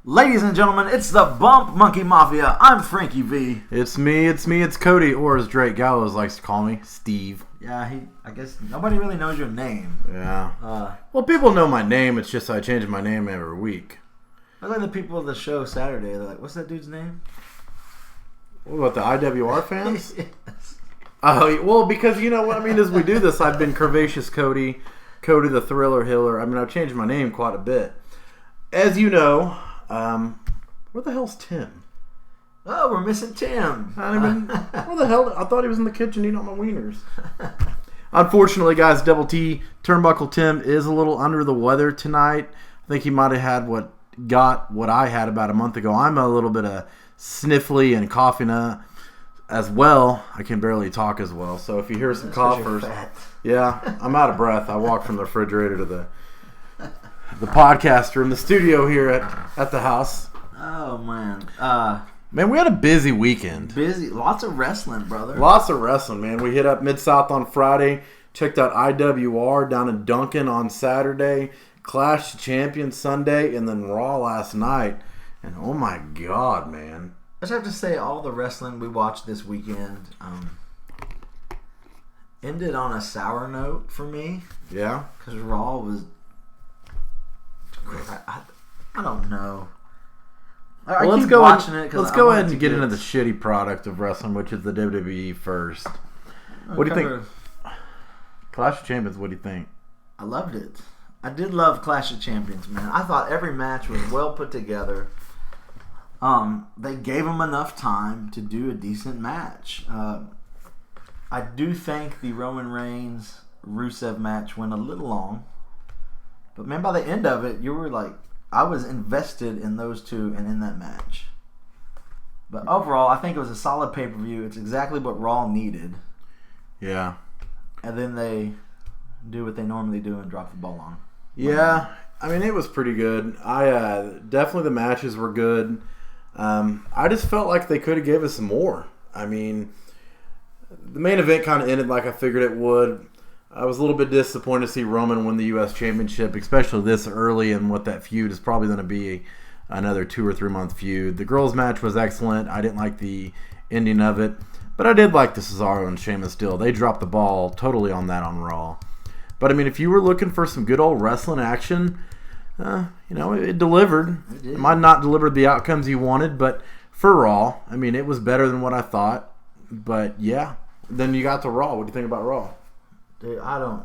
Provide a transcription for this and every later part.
Ladies and gentlemen, it's the Bump Monkey Mafia. I'm Frankie V. It's me, it's Cody, or as Drake Gallows likes to call me, Steve. Yeah, I guess nobody really knows your name. Yeah. Well, people know my name, it's just I change my name every week. I like the people of the show Saturday, they're like, what's that dude's name? What, the IWR fans? Yes. Oh, well, because you know what I mean, as we do this, I've been Curvaceous Cody the Thriller Hiller. I mean, I've changed my name quite a bit. As you know, where the hell's Tim? Oh, we're missing Tim. I mean, where the hell? I thought he was in the kitchen eating all my wieners. Unfortunately, guys, Double T Turnbuckle Tim is a little under the weather tonight. I think he might have had what I had about a month ago. I'm a little bit of sniffly and coughing as well. I can barely talk as well. So if you hear some coughers, yeah, I'm out of breath. I walked from the refrigerator to the podcast room, the studio here at the house. Oh, man. Man, we had a busy weekend. Busy. Lots of wrestling, brother. Lots of wrestling, man. We hit up Mid-South on Friday. Checked out IWR down in Duncan on Saturday. Clash of Champions Sunday. And then Raw last night. And oh my God, man. I just have to say, all the wrestling we watched this weekend ended on a sour note for me. Yeah? Because Raw was... I don't know. Well, let's go ahead and get into the shitty product of wrestling, which is the WWE first. What do you think? Clash of Champions, what do you think? I loved it. I did love Clash of Champions, man. I thought every match was well put together. They gave them enough time to do a decent match. I do think the Roman Reigns Rusev match went a little long. But man, by the end of it, you were like, I was invested in those two and in that match. But overall, I think it was a solid pay-per-view. It's exactly what Raw needed. Yeah. And then they do what they normally do and drop the ball on. Yeah. I mean, it was pretty good. Definitely the matches were good. I just felt like they could have gave us some more. I mean, the main event kind of ended like I figured it would. I was a little bit disappointed to see Roman win the U.S. Championship, especially this early, and what that feud is probably going to be another 2 or 3 month feud. The girls' match was excellent. I didn't like the ending of it, but I did like the Cesaro and Sheamus deal. They dropped the ball totally on that on Raw. But I mean, if you were looking for some good old wrestling action, it delivered. It might not deliver the outcomes you wanted, but for Raw, I mean, it was better than what I thought. But yeah, then you got to Raw. What do you think about Raw? Dude, I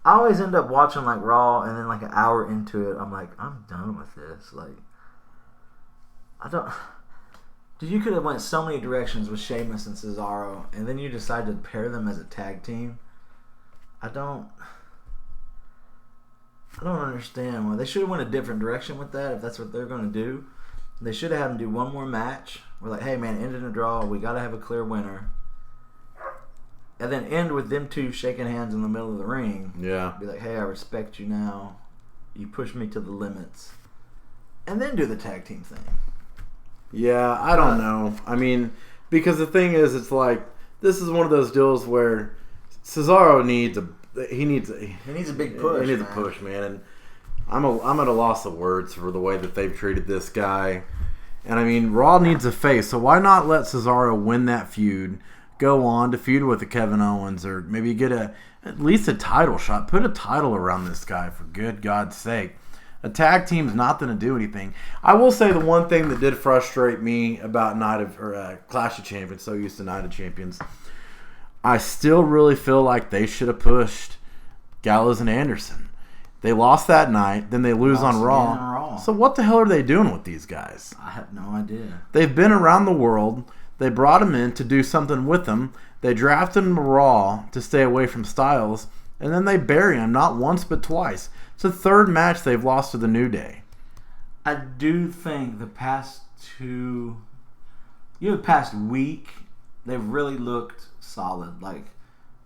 always end up watching like Raw, and then like an hour into it, I'm like, I'm done with this. Like, Dude, you could have went so many directions with Sheamus and Cesaro, and then you decided to pair them as a tag team. I don't understand why. They should have went a different direction with that if that's what they're going to do. They should have had them do one more match. We're like, hey man, end in a draw. We got to have a clear winner. And then end with them two shaking hands in the middle of the ring. Yeah. Be like, hey, I respect you now. You push me to the limits. And then do the tag team thing. Yeah, I don't know. I mean, because the thing is, it's like, this is one of those deals where Cesaro needs a big push. He needs a push, man. And I'm at a loss of words for the way that they've treated this guy. And I mean, Raw needs a face, so why not let Cesaro win that feud? Go on to feud with the Kevin Owens, or maybe get at least a title shot. Put a title around this guy, for good God's sake. A tag team's not going to do anything. I will say the one thing that did frustrate me about Clash of Champions, so used to Night of Champions, I still really feel like they should have pushed Gallows and Anderson. They lost that night, then they lose on Raw. So what the hell are they doing with these guys? I have no idea. They've been around the world. They brought him in to do something with him. They drafted him to Raw to stay away from Styles. And then they bury him, not once but twice. It's the third match they've lost to the New Day. I do think the past week, they've really looked solid. Like,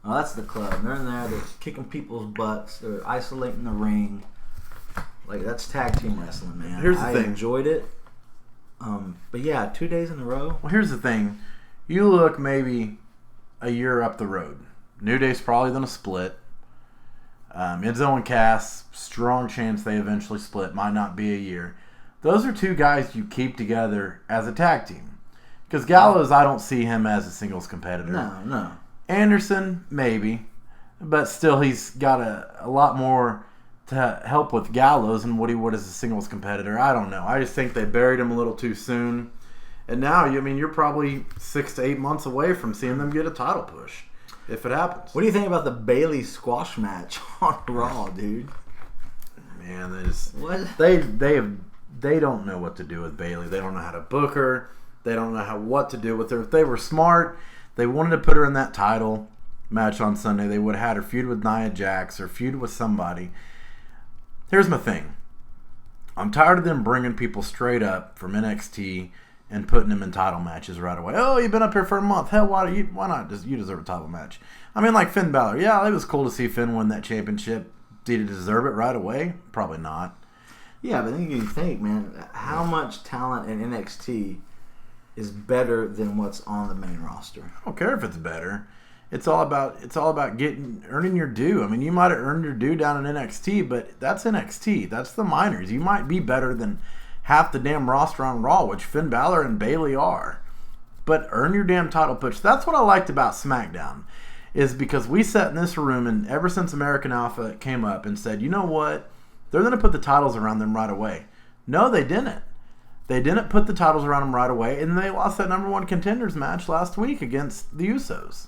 oh, that's the club. They're in there. They're kicking people's butts. They're isolating the ring. Like, that's tag team wrestling, man. Here's the thing. I enjoyed it. But yeah, 2 days in a row. Well, here's the thing. You look maybe a year up the road. New Day's probably going to split. Enzo and Cass, strong chance they eventually split. Might not be a year. those are two guys you keep together as a tag team. Because Gallows, I don't see him as a singles competitor. No. Anderson, maybe. But still, he's got a lot more to help with Gallows than what he would as a singles competitor. I don't know. I just think they buried him a little too soon. And now, you're probably 6 to 8 months away from seeing them get a title push, if it happens. What do you think about the Bailey squash match on Raw, dude? Man, what? They don't know what to do with Bailey. They don't know how to book her. They don't know what to do with her. If they were smart, they wanted to put her in that title match on Sunday. They would have had her feud with Nia Jax or feud with somebody. Here's my thing. I'm tired of them bringing people straight up from NXT and putting them in title matches right away. Oh, you've been up here for a month. Hell, why not? You deserve a title match. Like Finn Balor. Yeah, it was cool to see Finn win that championship. Did he deserve it right away? Probably not. Yeah, but then you think, man, how much talent in NXT is better than what's on the main roster? I don't care if it's better. It's all about earning your due. You might have earned your due down in NXT, but that's NXT. That's the minors. You might be better than half the damn roster on Raw, which Finn Balor and Bayley are. But earn your damn title push. That's what I liked about SmackDown, is because we sat in this room, and ever since American Alpha came up and said, you know what? They're going to put the titles around them right away. No, they didn't. They didn't put the titles around them right away, and they lost that number one contenders match last week against the Usos.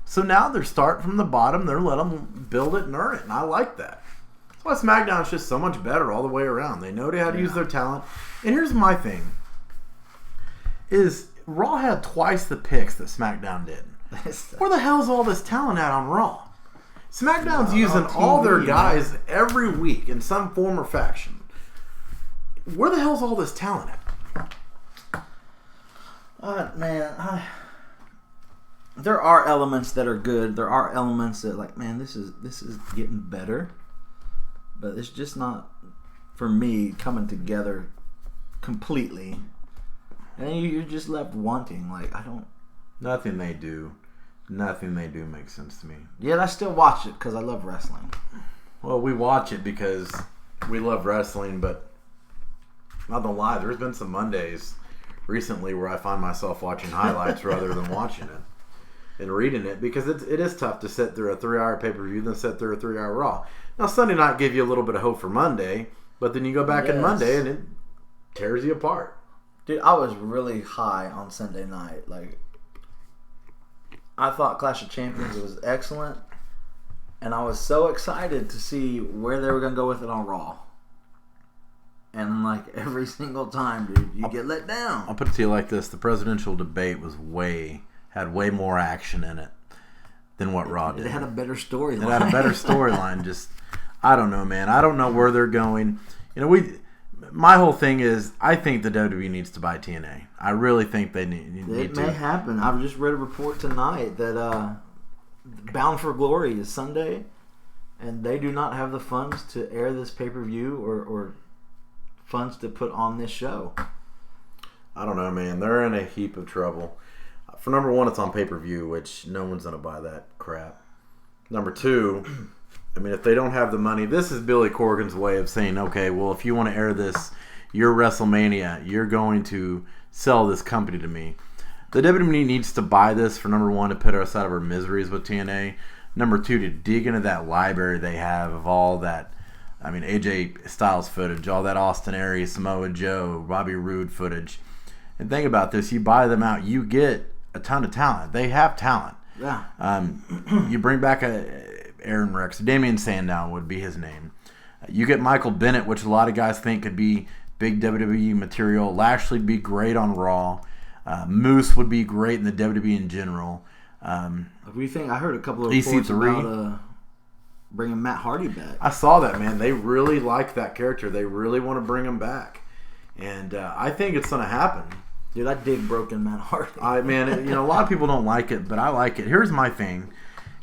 So now they're starting from the bottom. They're letting them build it and earn it, and I like that. That's why SmackDown's just so much better all the way around. They know how to use their talent. And here's my thing. Is Raw had twice the picks that SmackDown did. Where the hell's all this talent at on Raw? SmackDown's using TV, all their guys every week in some form or faction. Where the hell's all this talent at? There are elements that are good. There are elements that, this is getting better. But it's just not, for me, coming together completely. And you're just left wanting. Nothing they do makes sense to me. Yet I still watch it because I love wrestling. Well, we watch it because we love wrestling, but not gonna lie, there's been some Mondays recently where I find myself watching highlights rather than watching it and reading it, because it is tough to sit through a 3-hour pay-per-view than sit through a 3-hour Raw. Now, Sunday night give you a little bit of hope for Monday, but then you go back in Monday and it tears you apart. Dude, I was really high on Sunday night. I thought Clash of Champions was excellent, and I was so excited to see where they were going to go with it on Raw. And every single time, dude, you get let down. I'll put it to you like this. The presidential debate had way more action in it than what Raw did. It had a better storyline. It had a better storyline. Just, I don't know, man. I don't know where they're going. My whole thing is, I think the WWE needs to buy TNA. I really think they need to. It may happen. I've just read a report tonight that Bound for Glory is Sunday, and they do not have the funds to air this pay-per-view or funds to put on this show. I don't know, man. They're in a heap of trouble. For number one, it's on pay-per-view, which no one's going to buy that crap. Number two, if they don't have the money, this is Billy Corgan's way of saying, okay, well, if you want to air this, your WrestleMania, you're going to sell this company to me. The WWE needs to buy this, for number one, to put us out of our miseries with TNA. Number two, to dig into that library they have of all that, AJ Styles footage, all that Austin Aries, Samoa Joe, Bobby Roode footage. And think about this, you buy them out, you get a ton of talent. They have talent. Yeah. You bring back Aaron Rex. Damian Sandow would be his name. You get Michael Bennett, which a lot of guys think could be big WWE material. Lashley would be great on Raw. Moose would be great in the WWE in general. What do you think? I heard a couple of reports about bringing Matt Hardy back. I saw that, man. They really like that character. They really want to bring him back. And I think it's going to happen. Dude, I dig broken Matt Hardy. A lot of people don't like it, but I like it. Here's my thing,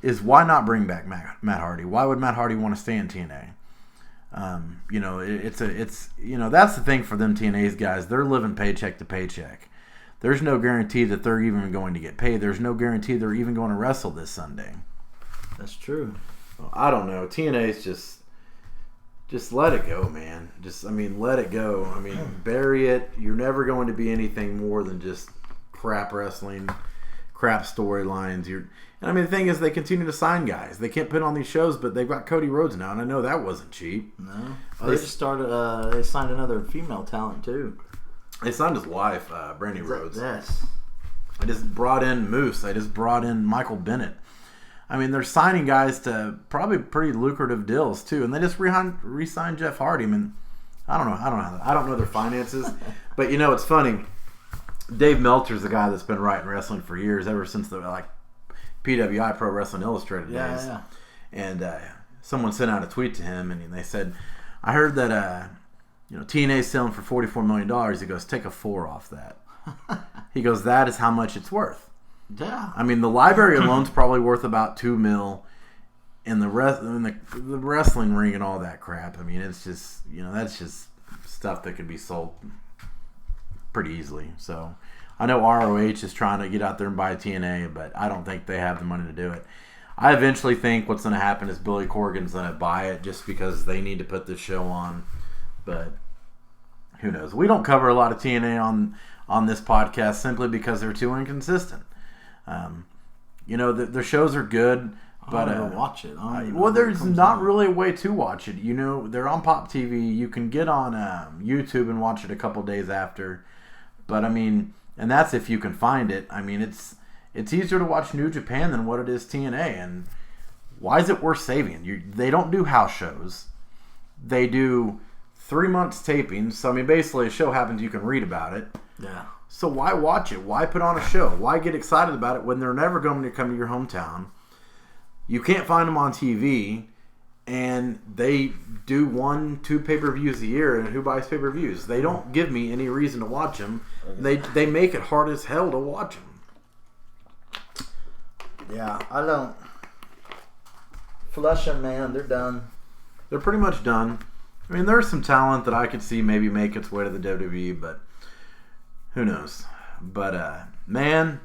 is why not bring back Matt Hardy? Why would Matt Hardy want to stay in TNA? That's the thing for them TNA's guys. They're living paycheck to paycheck. There's no guarantee that they're even going to get paid. There's no guarantee they're even going to wrestle this Sunday. That's true. Well, I don't know. TNA's just, just let it go, man. Let it go. Bury it. You're never going to be anything more than just crap wrestling, crap storylines. The thing is, they continue to sign guys. They can't put on these shows, but they've got Cody Rhodes now, and I know that wasn't cheap. No. They just started. They signed another female talent too. They signed his wife, Brandy Rhodes. Yes. I just brought in Moose. I just brought in Michael Bennett. They're signing guys to probably pretty lucrative deals too, and they just re-signed Jeff Hardy. I don't know their finances, but it's funny. Dave Meltzer's the guy that's been writing wrestling for years, ever since the PWI, Pro Wrestling Illustrated days. Yeah. And someone sent out a tweet to him, and they said, "I heard that TNA's selling for $44 million." He goes, "Take a 4 off that." He goes, "That is how much it's worth." Yeah. The library alone's probably worth about $2 million, and the wrestling ring and all that crap. It's just that's just stuff that could be sold pretty easily. So I know ROH is trying to get out there and buy TNA, but I don't think they have the money to do it. I eventually think what's going to happen is Billy Corgan's going to buy it just because they need to put this show on. But who knows? We don't cover a lot of TNA on this podcast simply because they're too inconsistent. Their shows are good, but I don't watch it. There's not really a way to watch it. They're on Pop TV. You can get on YouTube and watch it a couple days after. But and that's if you can find it. It's easier to watch New Japan than what it is TNA. And why is it worth saving? They don't do house shows. They do 3 months tapings. So basically, a show happens, you can read about it. Yeah. So why watch it? Why put on a show? Why get excited about it when they're never going to come to your hometown? You can't find them on TV, and they do 1-2 pay-per-views a year, and who buys pay-per-views? They don't give me any reason to watch them. They make it hard as hell to watch them. Yeah, I don't. Flushing, man, they're done. They're pretty much done. There's some talent that I could see maybe make its way to the WWE, but who knows? But, man,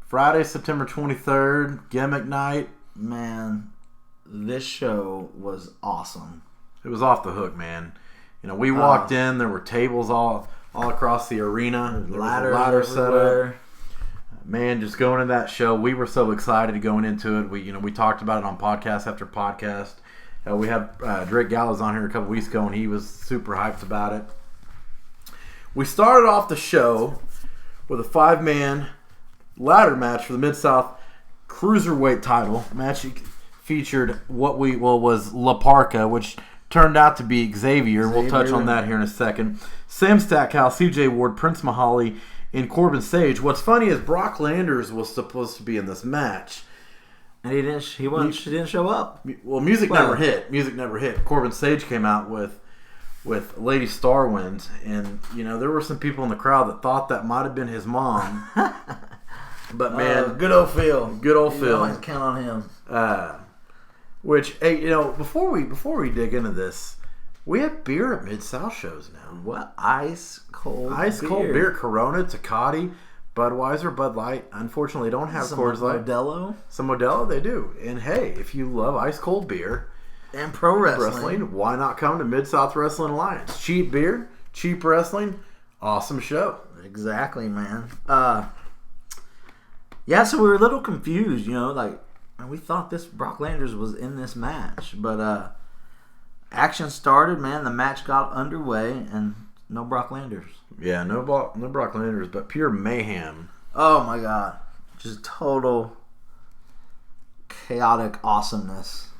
Friday, September 23rd, Gimmick Night. Man, this show was awesome. It was off the hook, man. We walked in, there were tables all across the arena. There was a ladder set up. Man, just going to that show, we were so excited going into it. We talked about it on podcast after podcast. We had Drake Gallows on here a couple weeks ago, and he was super hyped about it. We started off the show with a 5-man ladder match for the Mid-South Cruiserweight title. Match featured was La Parka, which turned out to be Xavier. We'll touch on that here in a second. Sam Stackhouse, CJ Ward, Prince Mahali, and Corbin Sage. What's funny is Brock Landers was supposed to be in this match. And he didn't show up. Well, music never hit. Corbin Sage came out with Lady Starwind, and there were some people in the crowd that thought that might have been his mom. But man, good old Phil. Phil. Always count on him. Which, hey, before we dig into this, we have beer at Mid-South shows now. What? Ice cold beer. Corona, Tecate, Budweiser, Bud Light. Unfortunately, don't have Coors Light. Modelo. Some Modelo, they do. And hey, if you love ice cold beer and pro wrestling, why not come to Mid-South Wrestling Alliance? Cheap beer, cheap wrestling, awesome show. Exactly, man. Yeah, so we were a little confused, we thought this Brock Landers was in this match, but action started, man. The match got underway, and no Brock Landers. Yeah, no Brock Landers, but pure mayhem. Oh my God, just total chaotic awesomeness.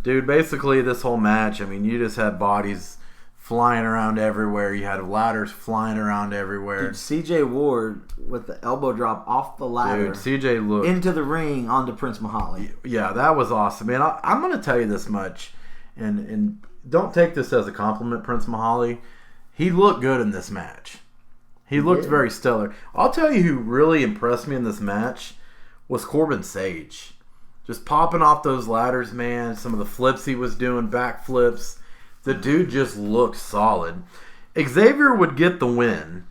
Dude, basically this whole match, you just had bodies flying around everywhere. You had ladders flying around everywhere. Dude, CJ Ward with the elbow drop off the ladder. Dude, CJ looked into the ring onto Prince Mahali. Yeah, that was awesome, man. I'm going to tell you this much, and don't take this as a compliment, Prince Mahali. He looked good in this match. He looked very stellar. I'll tell you who really impressed me in this match was Corbin Sage. Just popping off those ladders, man. Some of the flips he was doing, back flips. The dude just looked solid. Xavier would get the win.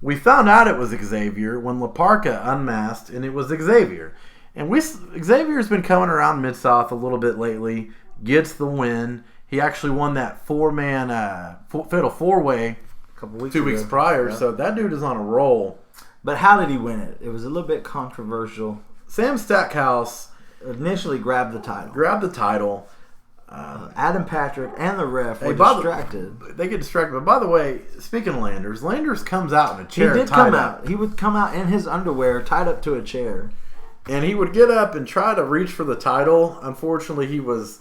We found out it was Xavier when La Parka unmasked, and it was Xavier. And Xavier's been coming around Mid-South a little bit lately, gets the win. He actually won that 4-man Fatal 4-Way a couple weeks 2 weeks prior. So that dude is on a roll. But how did he win it? It was a little bit controversial. Sam Stackhouse initially grabbed the title. Adam Patrick and the ref were distracted. They get distracted. But by the way, speaking of Landers comes out in a chair. He did come out. He would come out in his underwear, tied up to a chair. And he would get up and try to reach for the title. Unfortunately, he was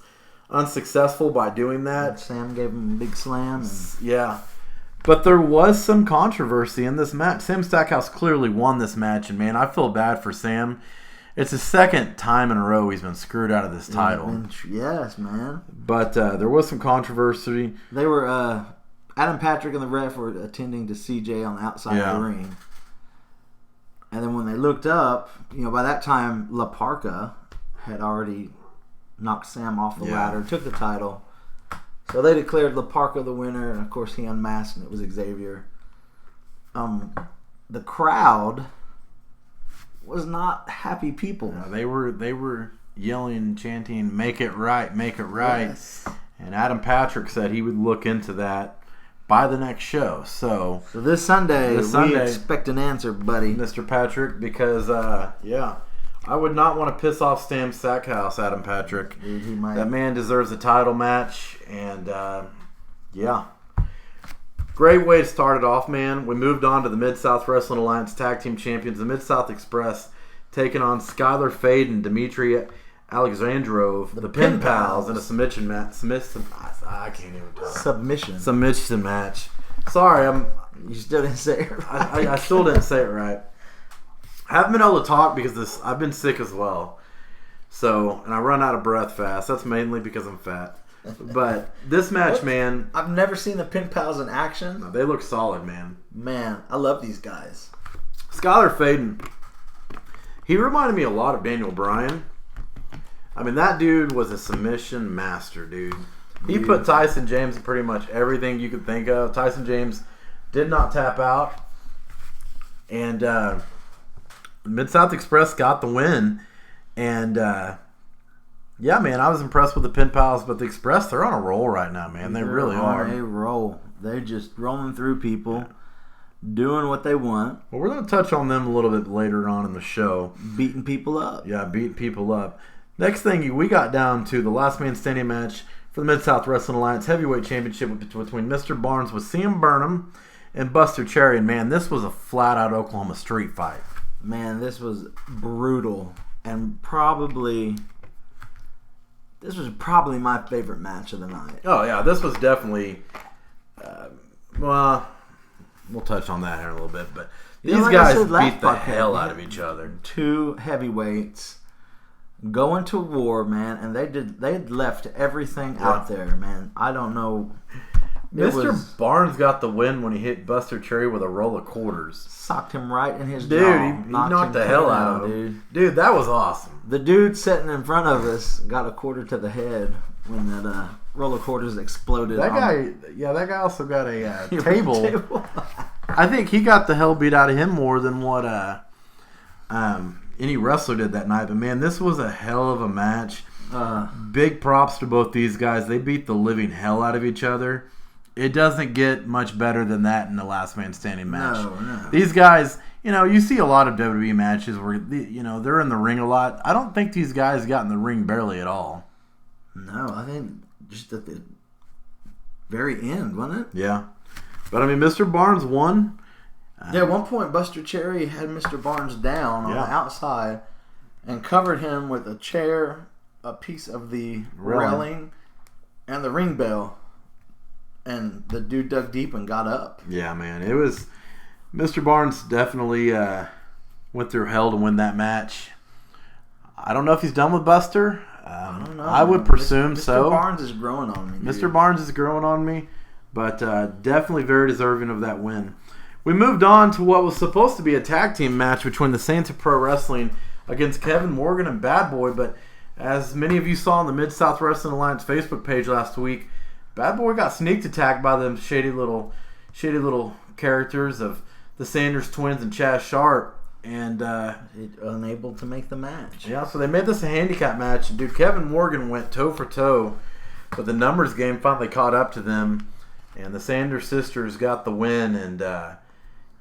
unsuccessful by doing that. And Sam gave him a big slam. Yeah. But there was some controversy in this match. Sam Stackhouse clearly won this match. And, man, I feel bad for Sam. It's the second time in a row he's been screwed out of this title. Yes, man. But there was some controversy. They were Adam Patrick and the ref were attending to CJ on the outside of the ring. And then when they looked up, by that time La Parka had already knocked Sam off the ladder, took the title. So they declared La Parka the winner, and of course he unmasked, and it was Xavier. The crowd was not happy people. No, they were yelling and chanting, "Make it right, make it right." Yes. And Adam Patrick said he would look into that by the next show. So this Sunday, we expect an answer, buddy. Mr. Patrick, because, I would not want to piss off Sam Stackhouse, Adam Patrick. Dude, he might. That man deserves a title match, and, Great way to start it off, man. We moved on to the Mid-South Wrestling Alliance Tag Team Champions, the Mid-South Express, taking on Skylar Fade and Dimitri Alexandrov, the Pin Pals, in a submission match. I can't even talk. Submission match. Sorry, you still didn't say it right. I still didn't say it right. I haven't been able to talk because I've been sick as well. So, and I run out of breath fast. That's mainly because I'm fat. But this match, man, I've never seen the Pin Pals in action. No, they look solid, man. Man, I love these guys. Skylar Faden, he reminded me a lot of Daniel Bryan. I mean, that dude was a submission master, dude. He put Tyson James in pretty much everything you could think of. Tyson James did not tap out. And Mid-South Express got the win. And, yeah, man, I was impressed with the Pin Pals. But the Express, they're on a roll right now, man. They really are. They roll. They're just rolling through people, doing what they want. Well, we're going to touch on them a little bit later on in the show. Beating people up. Yeah, beating people up. Next thing, we got down to the last man standing match for the Mid-South Wrestling Alliance Heavyweight Championship between Mr. Barnes with CM Burnham and Buster Cherry. And, man, this was a flat-out Oklahoma street fight. Man, this was brutal. And probably my favorite match of the night. Oh, yeah, this was definitely... well, we'll touch on that here in a little bit. But these guys beat the hell out of each other. Two heavyweights going to war, man, and they left everything out there, man. I don't know. Mr. Barnes got the win when he hit Buster Cherry with a roll of quarters. Socked him right in his jaw. Dude, he knocked the hell out of him. Dude, that was awesome. The dude sitting in front of us got a quarter to the head when that roll of quarters exploded. That guy also got a table. I think he got the hell beat out of him more than what any wrestler did that night. But, man, this was a hell of a match. Big props to both these guys. They beat the living hell out of each other. It doesn't get much better than that in the last man standing match. No. These guys, you see a lot of WWE matches where, they're in the ring a lot. I don't think these guys got in the ring barely at all. No, I think just at the very end, wasn't it? Yeah. But, I mean, Mr. Barnes won. At one point, Buster Cherry had Mr. Barnes down on the outside and covered him with a chair, a piece of the railing, and the ring bell. And the dude dug deep and got up. Yeah, man. It was... Mr. Barnes definitely went through hell to win that match. I don't know if he's done with Buster. I don't know. I would presume so. Mr. Barnes is growing on me. Mr. Barnes is growing on me. But definitely very deserving of that win. We moved on to what was supposed to be a tag team match between the Saints of Pro Wrestling against Kevin Morgan and Bad Boy. But as many of you saw on the Mid-South Wrestling Alliance Facebook page last week, Bad Boy got sneak attacked by them shady little characters of the Sanders twins and Chaz Sharp, and unable to make the match. Yeah, so they made this a handicap match. Dude, Kevin Morgan went toe for toe But the numbers game finally caught up to them, and the Sanders sisters got the win. And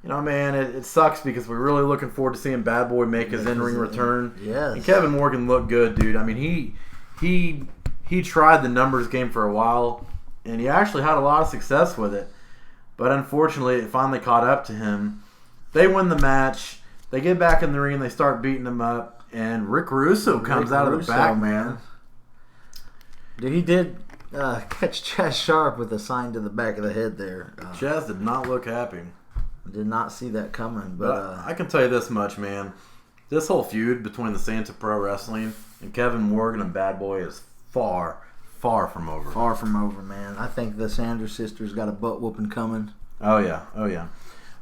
man, it sucks because we're really looking forward to seeing Bad Boy make his in-ring return. Yes. And Kevin Morgan looked good, dude. I mean, he tried the numbers game for a while, and he actually had a lot of success with it. But unfortunately, it finally caught up to him. They win the match. They get back in the ring and they start beating him up. And Rick Russo comes out of the back, man. Dude, he did catch Chaz Sharp with a sign to the back of the head there. Chaz did not look happy. Did not see that coming. But I can tell you this much, man. This whole feud between the Saints of Pro Wrestling and Kevin Morgan and Bad Boy is far from over. Far from over, man. I think the Sanders sisters got a butt whooping coming. Oh, yeah.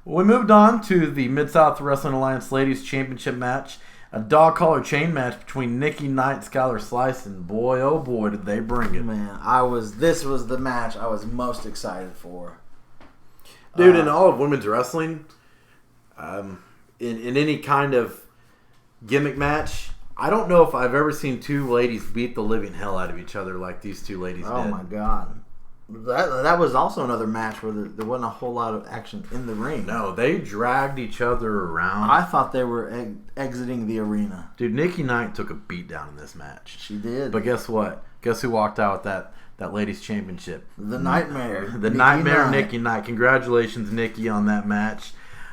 Well, we moved on to the Mid-South Wrestling Alliance Ladies Championship match. A dog collar chain match between Nikki Knight and Skylar Slice, and boy, oh boy, did they bring it. Man, this was the match I was most excited for. Dude, in all of women's wrestling, in any kind of gimmick match, I don't know if I've ever seen two ladies beat the living hell out of each other like these two ladies did. Oh, my God. That was also another match where there wasn't a whole lot of action in the ring. No, they dragged each other around. I thought they were exiting the arena. Dude, Nikki Knight took a beat down in this match. She did. But guess what? Guess who walked out with that ladies championship? The Nightmare. The Nightmare Nikki Knight. Congratulations, Nikki, on that match.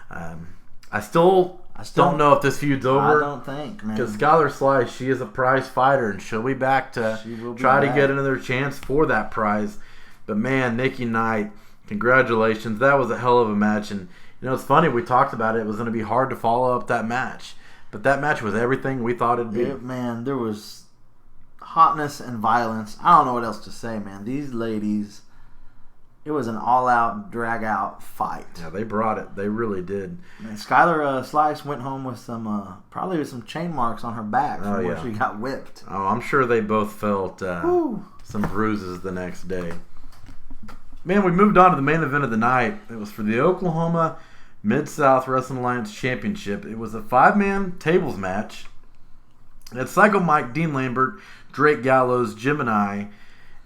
I still don't know if this feud's over. I don't think, man. Because Skylar Slice, she is a prize fighter, and she'll be back to try to get another chance for that prize. But man, Nikki Knight, congratulations. That was a hell of a match. And it's funny, we talked about it. It was going to be hard to follow up that match. But that match was everything we thought it'd be. Man, there was hotness and violence. I don't know what else to say, man. These ladies, it was an all-out, drag-out fight. Yeah, they brought it. They really did. Man, Skylar Slice went home with probably with some chain marks on her back from where she got whipped. Oh, I'm sure they both felt some bruises the next day. Man, we moved on to the main event of the night. It was for the Oklahoma Mid-South Wrestling Alliance Championship. It was a 5-man tables match. It had Psycho Mike, Dean Lambert, Drake Gallows, Gemini,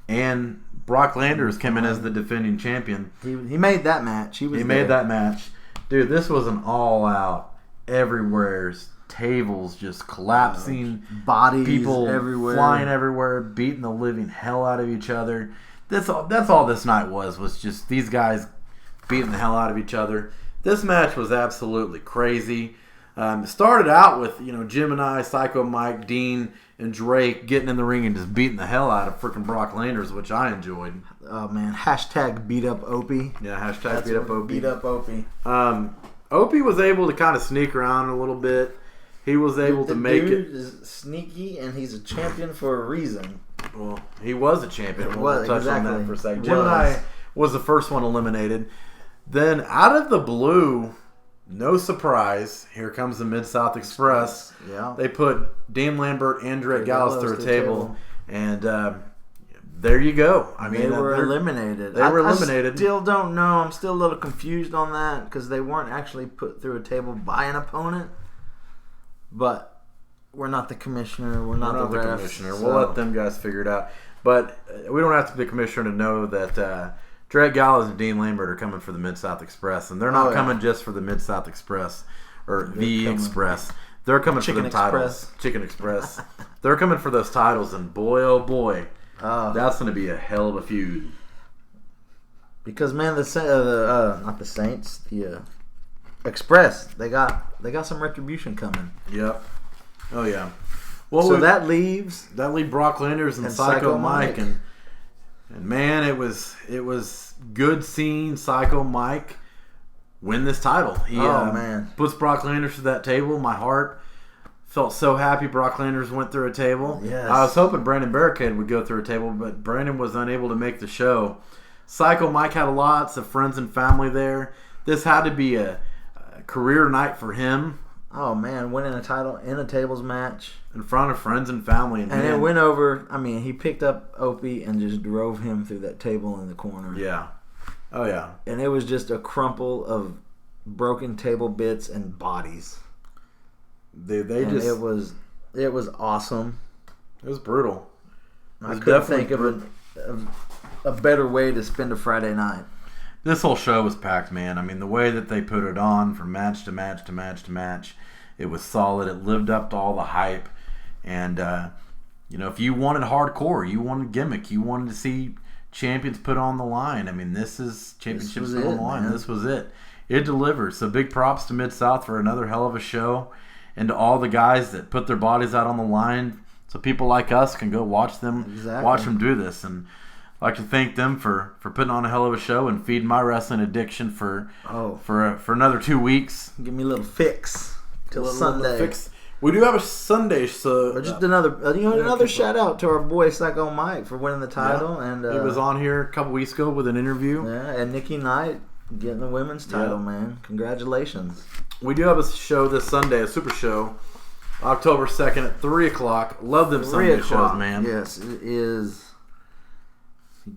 and Brock Landers came in as the defending champion. He made that match. He made that match. Dude, this was an all-out, everywhere's tables just collapsing. Bodies people everywhere. Flying everywhere, beating the living hell out of each other. That's all this night was just these guys beating the hell out of each other. This match was absolutely crazy. It started out with Gemini, Psycho Mike, Dean, and Drake getting in the ring and just beating the hell out of freaking Brock Landers, which I enjoyed. Oh man, hashtag beat up Opie. Yeah, hashtag beat up Opie. Beat up Opie. Opie was able to kind of sneak around a little bit. He was able to make it. The dude is sneaky, and he's a champion for a reason. Well, he was a champion. We'll touch on that for a second. Gemini was the first one eliminated. Then, out of the blue, no surprise, here comes the Mid-South Express. Yeah. They put Dean Lambert and Drake Gallows through a table. And there you go. I mean, they were eliminated. They were eliminated. I still don't know. I'm still a little confused on that because they weren't actually put through a table by an opponent. But we're not the commissioner. We're not the refs, commissioner. We'll let them guys figure it out. But we don't have to be the commissioner to know that Drake Gallows and Dean Lambert are coming for the Mid-South Express. And they're not coming just for the Mid-South Express or Express. They're coming for the titles. Chicken Express. They're coming for those titles. And boy, oh boy, that's going to be a hell of a feud. Because, man, not the Saints, the Express, they got some retribution coming. Yep. Oh yeah. Well, so that leaves Brock Landers and Psycho Mike, and man, it was good seeing Psycho Mike win this title. He man, puts Brock Landers to that table. My heart felt so happy Brock Landers went through a table. Yes. I was hoping Brandon Barricade would go through a table, but Brandon was unable to make the show. Psycho Mike had lots of friends and family there. This had to be a career night for him. Oh man, winning a title in a tables match in front of friends and family, and it went over. I mean, he picked up Opie and just drove him through that table in the corner. Yeah, oh yeah, and it was just a crumple of broken table bits and bodies. It was awesome. It was brutal. I couldn't think of a better way to spend a Friday night. This whole show was packed, man. I mean, the way that they put it on from match to match to match to match, it was solid. It lived up to all the hype. And, if you wanted hardcore, you wanted gimmick, you wanted to see champions put on the line. I mean, this is championships put on the line. Man. This was it. It delivered. So big props to Mid-South for another hell of a show, and to all the guys that put their bodies out on the line so people like us can go watch them do this. And I'd like to thank them for putting on a hell of a show and feeding my wrestling addiction for another 2 weeks. Give me a little fix till Sunday. Fix. We do have a Sunday, so just another shout out to our boy Psycho Mike for winning the title. Yeah. And he was on here a couple weeks ago with an interview. Yeah, and Nikki Knight getting the women's title, man. Congratulations. We do have a show this Sunday, a super show, October 2nd at 3 o'clock. Love them Sunday shows, man. Yes, it is.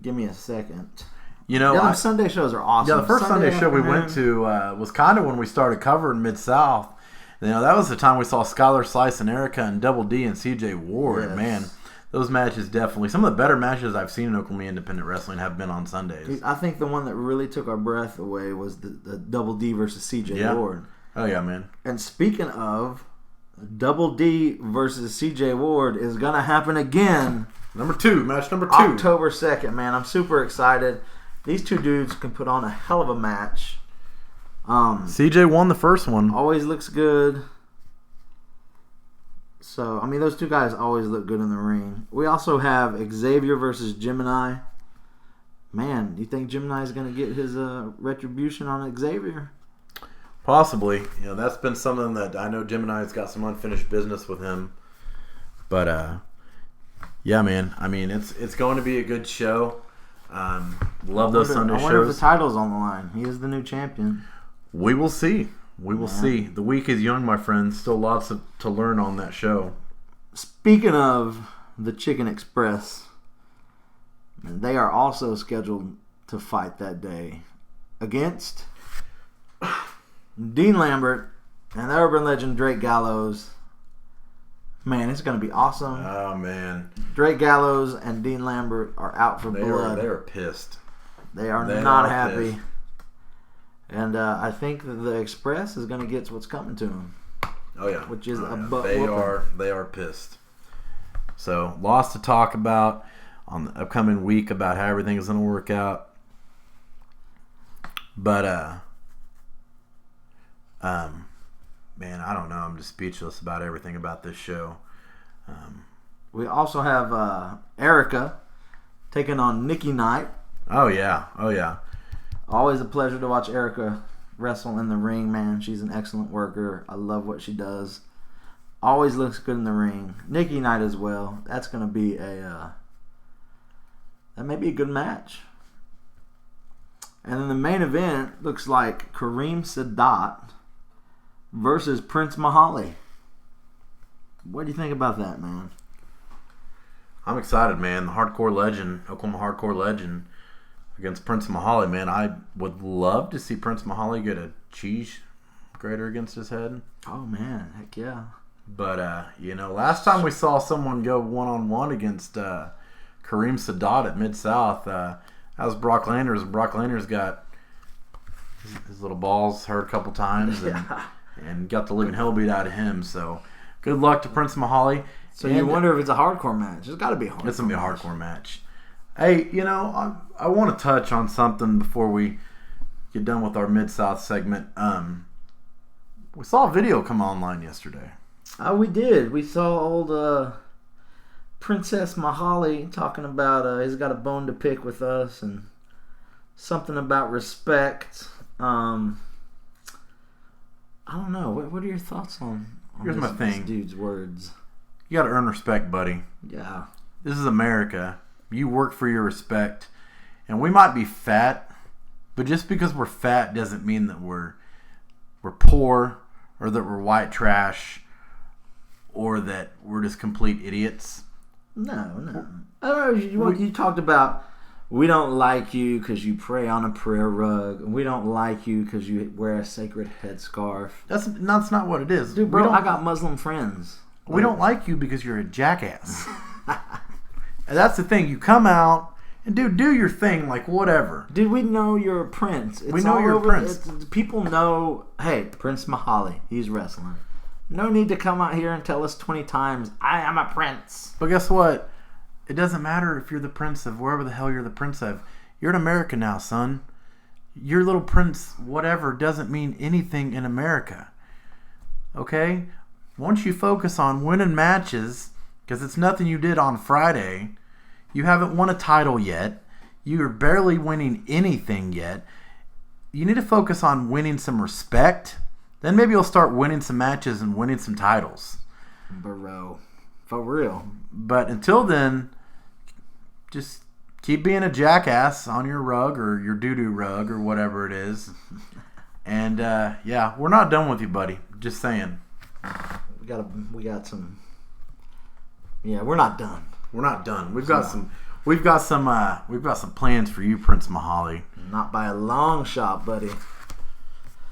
Give me a second. Them Sunday shows are awesome. Yeah, the first Sunday show we went to was kind of when we started covering Mid-South. That was the time we saw Skylar Slice and Erica and Double D and CJ Ward. Yes. Man, those matches definitely, some of the better matches I've seen in Oklahoma Independent Wrestling have been on Sundays. I think the one that really took our breath away was the Double D versus CJ Ward. Oh, yeah, man. And speaking of, Double D versus CJ Ward is going to happen again. Match number 2. October 2nd, man. I'm super excited. These two dudes can put on a hell of a match. CJ won the first one. Always looks good. So, those two guys always look good in the ring. We also have Xavier versus Gemini. Man, do you think Gemini is going to get his retribution on Xavier? Possibly. That's been something that I know Gemini's got some unfinished business with him. But, yeah, man. It's going to be a good show. Love those Sunday shows. I wonder if the title's on the line. He is the new champion. We will see. See. The week is young, my friends. Still lots to learn on that show. Speaking of the Chicken Express, they are also scheduled to fight that day against Dean Lambert and the urban legend Drake Gallows. Man, it's going to be awesome. Oh, man. Drake Gallows and Dean Lambert are out for blood. They are pissed. They are not happy. Pissed. And I think that the Express is going to get what's coming to them. Oh, yeah. Which is a butt They are pissed. So, lots to talk about on the upcoming week about how everything is going to work out. But, man, I don't know. I'm just speechless about everything about this show. We also have Erica taking on Nikki Knight. Oh, yeah. Always a pleasure to watch Erica wrestle in the ring, man. She's an excellent worker. I love what she does. Always looks good in the ring. Nikki Knight as well. That's going to be that may be a good match. And then the main event looks like Kareem Sadat versus Prince Mahali. What do you think about that, man? I'm excited, man. The hardcore legend, Oklahoma hardcore legend, against Prince Mahali, man. I would love to see Prince Mahali get a cheese grater against his head. Oh, man. Heck yeah. But, last time we saw someone go one-on-one against Kareem Sadat at Mid-South, that was Brock Landers. Brock Landers got his little balls hurt a couple times and got the living hell beat out of him. So, good luck to Prince Mahali. So, you wonder if it's a hardcore match. It's got to be a hardcore match. It's going to be a hardcore match. Hey, I want to touch on something before we get done with our Mid-South segment. We saw a video come online yesterday. Oh, we did. We saw old Princess Mahali talking about he's got a bone to pick with us and something about respect. I don't know. What are your thoughts on Here's my thing. This dude's words? You got to earn respect, buddy. Yeah. This is America. You work for your respect. And we might be fat, but just because we're fat doesn't mean that we're poor or that we're white trash or that we're just complete idiots. No. I don't know. You talked about we don't like you because you pray on a prayer rug. We don't like you because you wear a sacred headscarf. That's not what it is. Dude, bro, I got Muslim friends. We don't like you because you're a jackass. And that's the thing. You come out, And dude, do your thing, like whatever. Dude, we know you're a prince. We know you're a prince. People know, hey, Prince Mahali, he's wrestling. No need to come out here and tell us 20 times, I am a prince. But guess what? It doesn't matter if you're the prince of wherever the hell you're the prince of. You're in America now, son. Your little prince, whatever, doesn't mean anything in America. Okay? Once you focus on winning matches, because it's nothing you did on Friday, you haven't won a title yet. You're barely winning anything yet. You need to focus on winning some respect. Then maybe you'll start winning some matches and winning some titles. Bro. For real. But until then, just keep being a jackass on your rug or your doo-doo rug or whatever it is. And, yeah, we're not done with you, buddy. Just saying. We got some... Yeah, we're not done. We're not done. We've got some plans for you, Prince Mahali. Not by a long shot, buddy.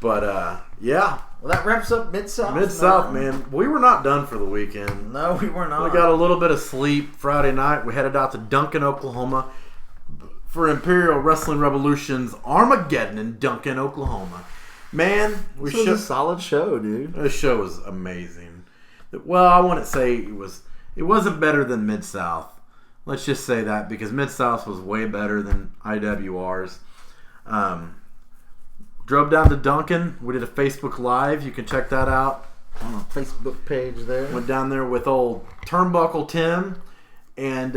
But, yeah. Well, that wraps up Mid-South. Mid-South, man. We were not done for the weekend. No, we were not. We got a little bit of sleep Friday night. We headed out to Duncan, Oklahoma for Imperial Wrestling Revolution's Armageddon in Duncan, Oklahoma. Man, this was a solid show, dude. This show was amazing. Well, I wouldn't say it wasn't better than Mid-South. Let's just say that, because Mid-South was way better than IWR's. Drove down to Duncan. We did a Facebook Live. You can check that out on the Facebook page there. Went down there with old Turnbuckle Tim. And,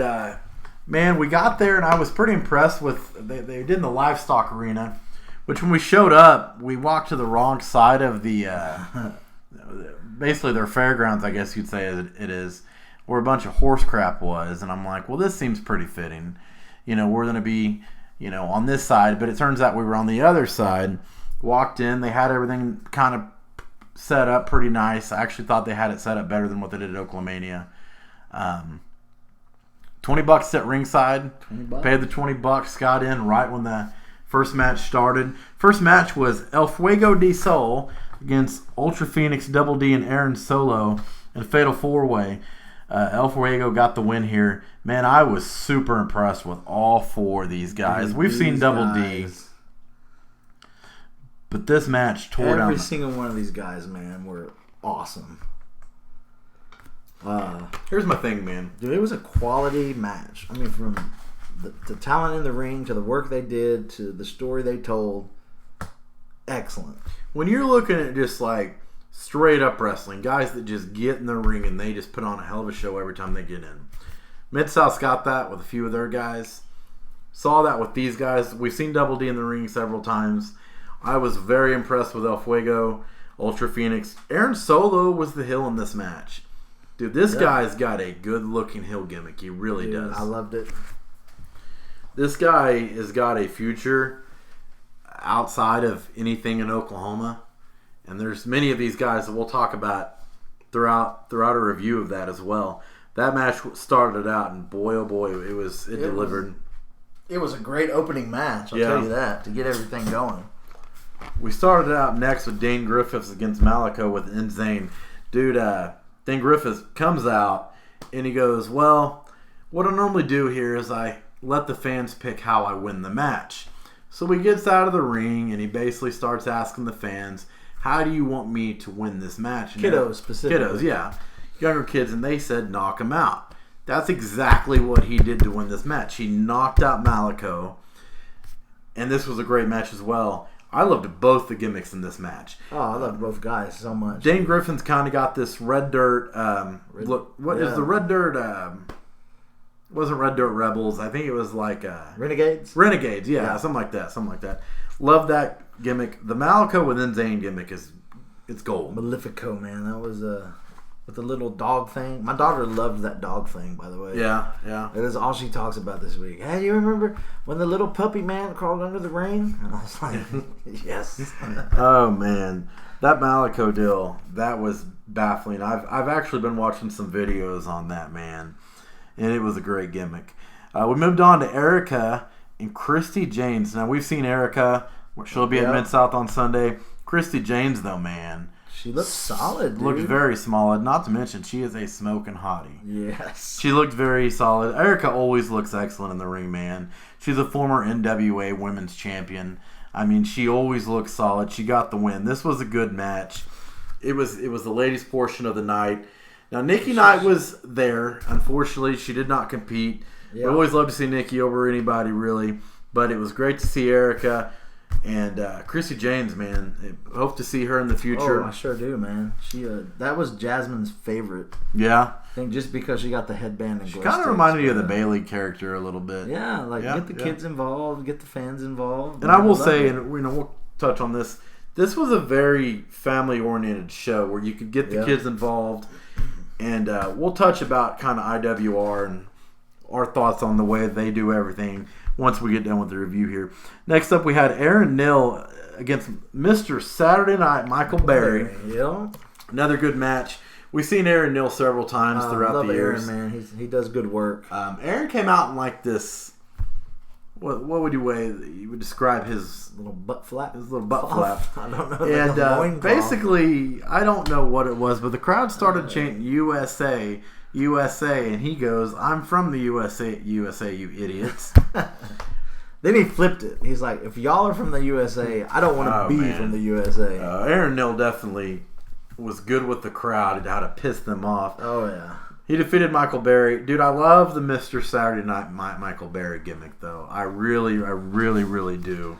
man, we got there, and I was pretty impressed with... They did in the livestock arena, which when we showed up, we walked to the wrong side of the... basically their fairgrounds, I guess you'd say it is, where a bunch of horse crap was. And I'm like, well, this seems pretty fitting. You know, we're going to be, you know, on this side. But it turns out we were on the other side. Walked in. They had everything kind of set up pretty nice. I actually thought they had it set up better than what they did at Oklahomania. $20 at ringside. $20. Paid the $20. Got in right when the first match started. First match was El Fuego de Sol against Ultra Phoenix, Double D, and Aaron Solo in a Fatal 4-Way. El Fuego got the win here. Man, I was super impressed with all four of these guys. We've seen Double D, but this match tore down. Every single one of these guys, man, were awesome. Here's my thing, man. Dude, it was a quality match. I mean, from the talent in the ring to the work they did to the story they told. Excellent. When you're looking at just like straight up wrestling, guys that just get in the ring and they just put on a hell of a show every time they get in. Mid-South's got that with a few of their guys. Saw that with these guys. We've seen Double D in the ring several times. I was very impressed with El Fuego, Ultra Phoenix. Aaron Solo was the heel in this match. Dude, this guy's got a good-looking heel gimmick. He really does. I loved it. This guy has got a future outside of anything in Oklahoma. And there's many of these guys that we'll talk about throughout a review of that as well. That match started out, and boy, oh boy, it delivered. It was a great opening match, I'll tell you that, to get everything going. We started out next with Dane Griffiths against Malico with Insane. Dude, Dane Griffiths comes out, and he goes, well, what I normally do here is I let the fans pick how I win the match. So he gets out of the ring, and he basically starts asking the fans, how do you want me to win this match? And kiddos, specifically. Kiddos, yeah. Younger kids, and they said knock him out. That's exactly what he did to win this match. He knocked out Malico, and this was a great match as well. I loved both the gimmicks in this match. Oh, I loved both guys so much. Dane Griffin's kind of got this red dirt look. What is the red dirt? Wasn't Red Dirt Rebels? I think it was like Renegades. Renegades, yeah, something like that. Love that gimmick. The Malico with Insane gimmick it's gold. Malefico, man, that was with the little dog thing. My daughter loved that dog thing, by the way. Yeah. That is all she talks about this week. Hey, you remember when the little puppy man crawled under the ring? And I was like, yes. Oh man, that Malico deal, that was baffling. I've actually been watching some videos on that, man, and it was a great gimmick. We moved on to Erica and Christy Janes. Now we've seen Erica. She'll be at Mid-South on Sunday. Christy Janes, though, man. She looks solid, dude. Looked very solid. Not to mention, she is a smoking hottie. Yes. She looked very solid. Erica always looks excellent in the ring, man. She's a former NWA Women's Champion. I mean, she always looks solid. She got the win. This was a good match. It was the ladies' portion of the night. Now, Nikki Knight was there. Unfortunately, she did not compete. Yep. We always love to see Nikki over anybody, really. But it was great to see Erica. And Chrissy James, man, hope to see her in the future. Oh, I sure do, man. She that was Jasmine's favorite. Yeah, I think just because she got the headband and she kind of reminded you of the Bayley character a little bit. Yeah, get the kids involved, get the fans involved. And I will say, and we'll touch on this. This was a very family-oriented show where you could get the kids involved, and we'll touch about kind of IWR and our thoughts on the way they do everything once we get done with the review here. Next up, we had Aaron Neal against Mr. Saturday Night, Michael Berry. Yeah. Another good match. We've seen Aaron Neal several times throughout the years. Aaron, man. He does good work. Aaron came out in like this. What would you would describe his little butt flap? His little butt flap. I don't know. And basically, I don't know what it was, but the crowd started chanting USA, USA, and he goes, "I'm from the USA, USA, you idiots." Then he flipped it. He's like, "If y'all are from the USA, I don't want to be from the USA." Aaron Neal definitely was good with the crowd and how to piss them off. Oh yeah. He defeated Michael Berry. Dude, I love the Mr. Saturday Night Michael Berry gimmick, though. I really do.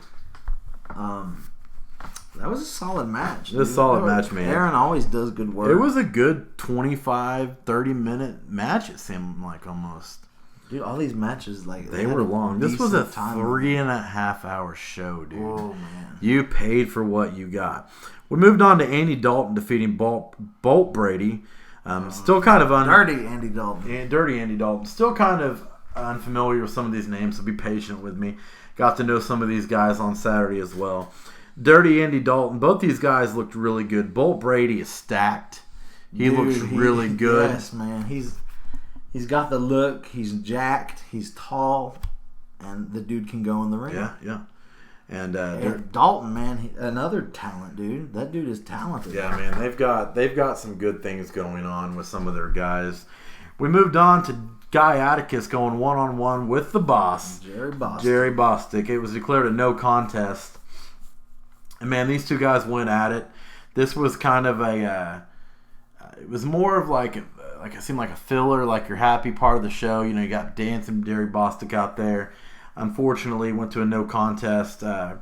That was a solid match. It was a solid match, man. Aaron always does good work. It was a good 25, 30-minute match, it seemed like almost. Dude, all these matches, they were long. This was a 3.5-hour show, dude. Oh, man. You paid for what you got. We moved on to Andy Dalton defeating Bolt Brady. Still kind of dirty Andy Dalton. Dirty Andy Dalton. Still kind of unfamiliar with some of these names, so be patient with me. Got to know some of these guys on Saturday as well. Dirty Andy Dalton. Both these guys looked really good. Bolt Brady is stacked. He looks really good. Yes, man. He's got the look. He's jacked. He's tall, and the dude can go in the ring. Yeah. And Dalton, man, another talent, dude. That dude is talented. Yeah, man. They've got some good things going on with some of their guys. We moved on to Guy Atticus going one-on-one with the boss, Jerry Bostick. It was declared a no contest. And man, these two guys went at it. This was kind of it was more of like it seemed like a filler, like your happy part of the show. You know, you got dancing Jerry Bostick out there. Unfortunately, went to a no contest. I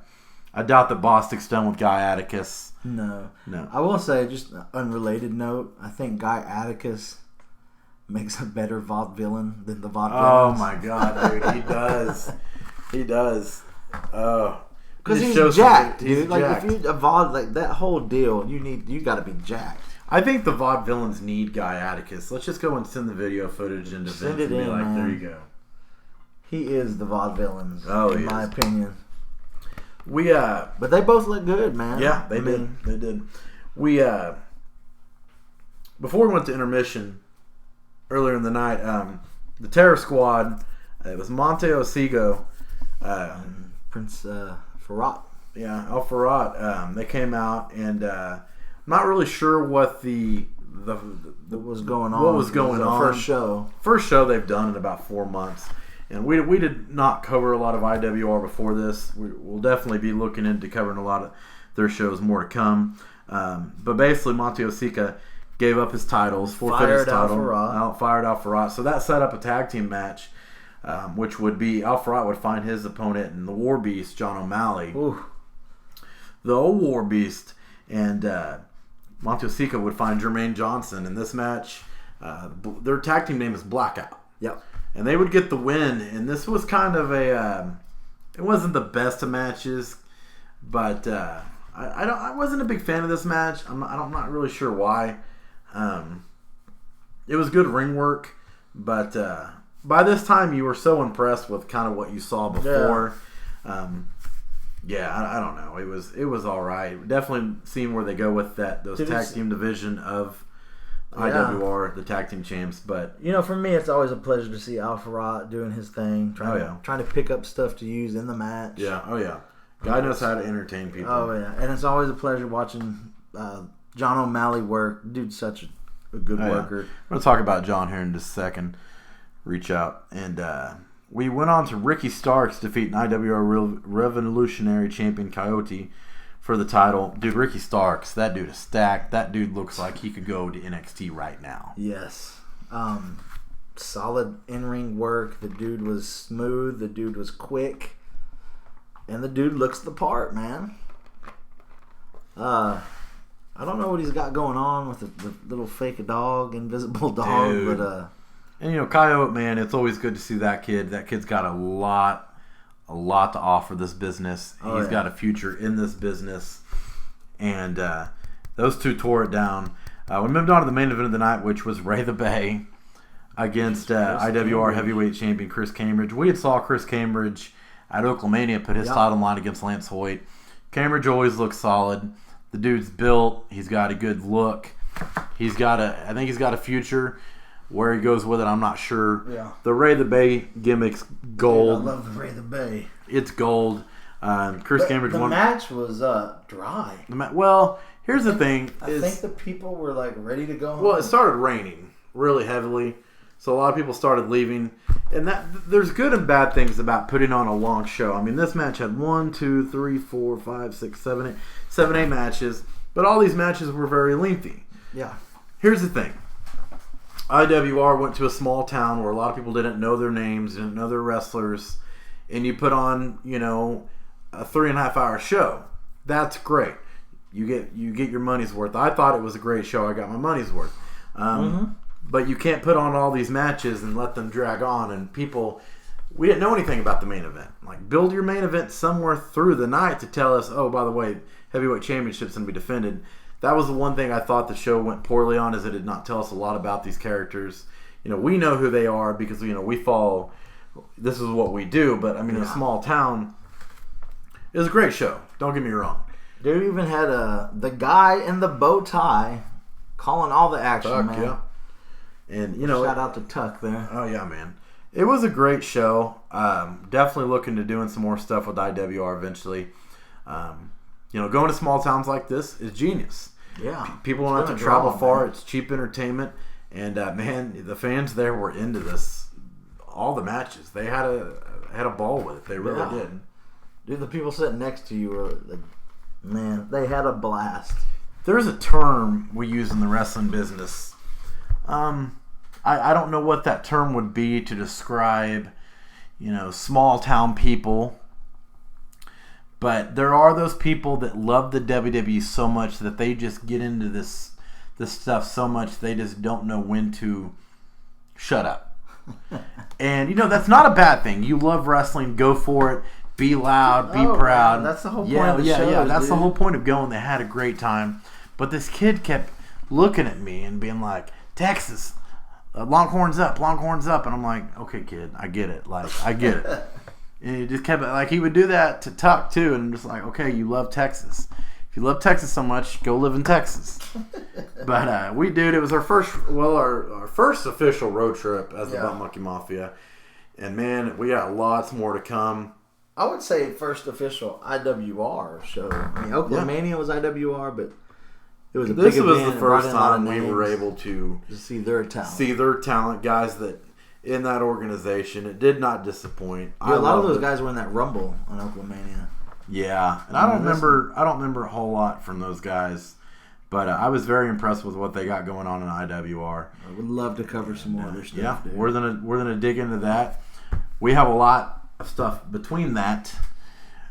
doubt that Bostick's done with Guy Atticus. No. I will say, just an unrelated note, I think Guy Atticus makes a better vaudevillain than the vaudevillains. Oh my god, dude, he does. Oh. Because he's jacked, dude. If you vaude that whole deal, you got to be jacked. I think the vaudevillains need Guy Atticus. Let's just go and send the video footage into Vince and be like, there you go. He is the vaudevillains, in my opinion. But they both look good, man. Yeah, they did. They did. Before we went to intermission earlier in the night, the Terror Squad, it was Monte Osigo, Prince Farrat. Yeah, El Farrat. They came out, and I'm not really sure what what was going on. What was going on? First show they've done in about 4 months. And we did not cover a lot of IWR before this. We'll definitely be looking into covering a lot of their shows more to come. But basically, Monte Osica gave up his titles, forfeited his title, fired Al Farrat. So that set up a tag team match, which would be Al Farrat would find his opponent in the War Beast, John O'Malley. Ooh. The old War Beast. And Monte Osica would find Jermaine Johnson in this match. Their tag team name is Blackout. Yep. And they would get the win, and this was kind of it wasn't the best of matches, but I wasn't a big fan of this match. I'm not really sure why. It was good ring work, but by this time you were so impressed with kind of what you saw before. I don't know. It was all right. Definitely seeing where they go with those tag team division of IWR, the tag team champs. But for me, it's always a pleasure to see Al Farrat doing his thing, trying to pick up stuff to use in the match. Yeah, Guy knows how to entertain people. Oh yeah, and it's always a pleasure watching John O'Malley work. Dude's such a good worker. I'm going to talk about John here in just a second. Reach out. And we went on to Ricky Starks defeating IWR Revolutionary Champion Coyote for the title. Dude, Ricky Starks, that dude is stacked. That dude looks like he could go to NXT right now. Yes. Solid in-ring work. The dude was smooth. The dude was quick. And the dude looks the part, man. I don't know what he's got going on with the little fake dog, invisible dog, dude. but and Coyote, man, it's always good to see that kid. That kid's got a lot to offer this business. He's got a future in this business, and those two tore it down. We moved on to the main event of the night, which was Ray the Bay against IWR Heavyweight Champion Chris Cambridge. We had saw Chris Cambridge at Oaklamania put his title line against Lance Hoyt. Cambridge always looks solid. The dude's built. He's got a good look. I think he's got a future. Where he goes with it, I'm not sure. Yeah. The Ray the Bay gimmick's gold. Dude, I love the Ray the Bay. It's gold. Chris Cambridge won. The match was dry. Well, here's the thing. I think the people were like ready to go home. Well, it started raining really heavily, so a lot of people started leaving. And there's good and bad things about putting on a long show. I mean, this match had 1, 2, 3, 4, 5, 6, 7, 8 matches, but all these matches were very lengthy. Yeah. Here's the thing. IWR went to a small town where a lot of people didn't know their names, didn't know their wrestlers, and you put on, a 3.5 hour show. That's great. You get your money's worth. I thought it was a great show. I got my money's worth. But you can't put on all these matches and let them drag on. And we didn't know anything about the main event. Like, build your main event somewhere through the night to tell us, oh, by the way, heavyweight championship's going to be defended. That was the one thing I thought the show went poorly on, is it did not tell us a lot about these characters. We know who they are because, we follow. This is what we do. But, in a small town, it was a great show. Don't get me wrong. Dude even had the guy in the bow tie calling all the action, Tuck, man. Yeah. And, shout out to Tuck there. Oh, yeah, man. It was a great show. Definitely looking to doing some more stuff with IWR eventually. Going to small towns like this is genius. Yeah. People don't have to travel far. Man. It's cheap entertainment. And, man, the fans there were into this. All the matches. They had a ball with it. They really did. Dude, the people sitting next to you were like, man, they had a blast. There's a term we use in the wrestling business. I don't know what that term would be to describe, small town people. But there are those people that love the WWE so much that they just get into this stuff so much they just don't know when to shut up. And, that's not a bad thing. You love wrestling, go for it. Be loud, be proud. Man, that's the whole point of the show. Yeah, that's the whole point of going. They had a great time. But this kid kept looking at me and being like, Texas, Longhorns up. And I'm like, okay, kid, I get it. I get it. And he just kept, he would do that to Tuck, too. And I'm just like, okay, you love Texas. If you love Texas so much, go live in Texas. But it was our first official road trip as the Butt Monkey Mafia. And, man, we got lots more to come. I would say first official IWR show. Oaklamania was IWR, but it was a big event. This was the first time we were able to see their talent. Guys that in that organization. It did not disappoint. Yeah, a lot of those guys were in that Rumble on Oaklamania. Yeah, and I don't remember a whole lot from those guys, but I was very impressed with what they got going on in IWR. I would love to cover some more of their stuff. Yeah, dude. we're gonna dig into that. We have a lot of stuff between that.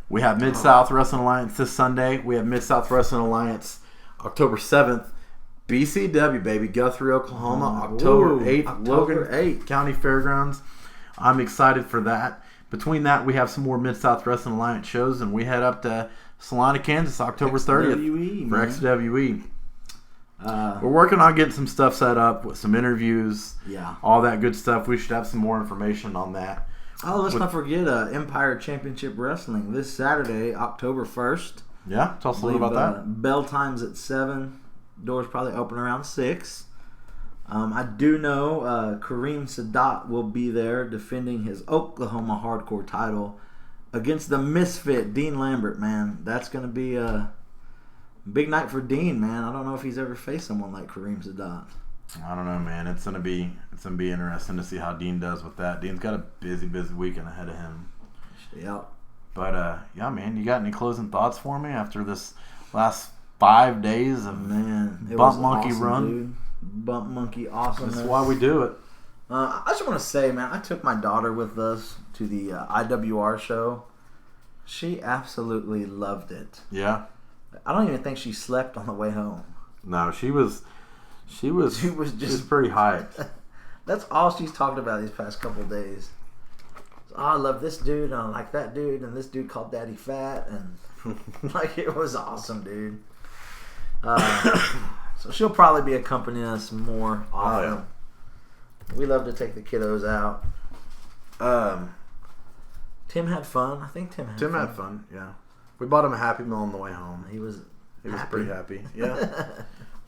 We have Mid-South Wrestling Alliance this Sunday. We have Mid-South Wrestling Alliance October 7th. BCW, baby. Guthrie, Oklahoma. October 8th. Logan County Fairgrounds. I'm excited for that. Between that, we have some more Mid-South Wrestling Alliance shows, and we head up to Salina, Kansas, October 30th for XWE. We're working on getting some stuff set up with some interviews. Yeah. All that good stuff. We should have some more information on that. Oh, let's not forget Empire Championship Wrestling this Saturday, October 1st. Yeah, tell us a little about that. Bell time's at 7. Doors probably open around 6. I do know Kareem Sadat will be there defending his Oklahoma Hardcore title against the Misfit, Dean Lambert, man. That's going to be Big night for Dean, man. I don't know if he's ever faced someone like Kareem Sadat. I don't know, man. It's gonna be interesting to see how Dean does with that. Dean's got a busy weekend ahead of him. Yeah. But yeah, man. You got any closing thoughts for me after this last 5 days of Bump Monkey awesome, run? Dude. Bump Monkey awesome. That's why we do it. I just want to say, man, I took my daughter with us to the IWR show. She absolutely loved it. Yeah. I don't even think she slept on the way home. No, she was just pretty hyped. That's all she's talked about these past couple of days. Oh, I love this dude, and I like that dude, and this dude called Daddy fat, and like it was awesome, dude. So she'll probably be accompanying us more often. Oh, yeah. We love to take the kiddos out. Tim had fun. I think Tim had fun. Yeah, we bought him a Happy Meal on the way home. He was pretty happy. Yeah,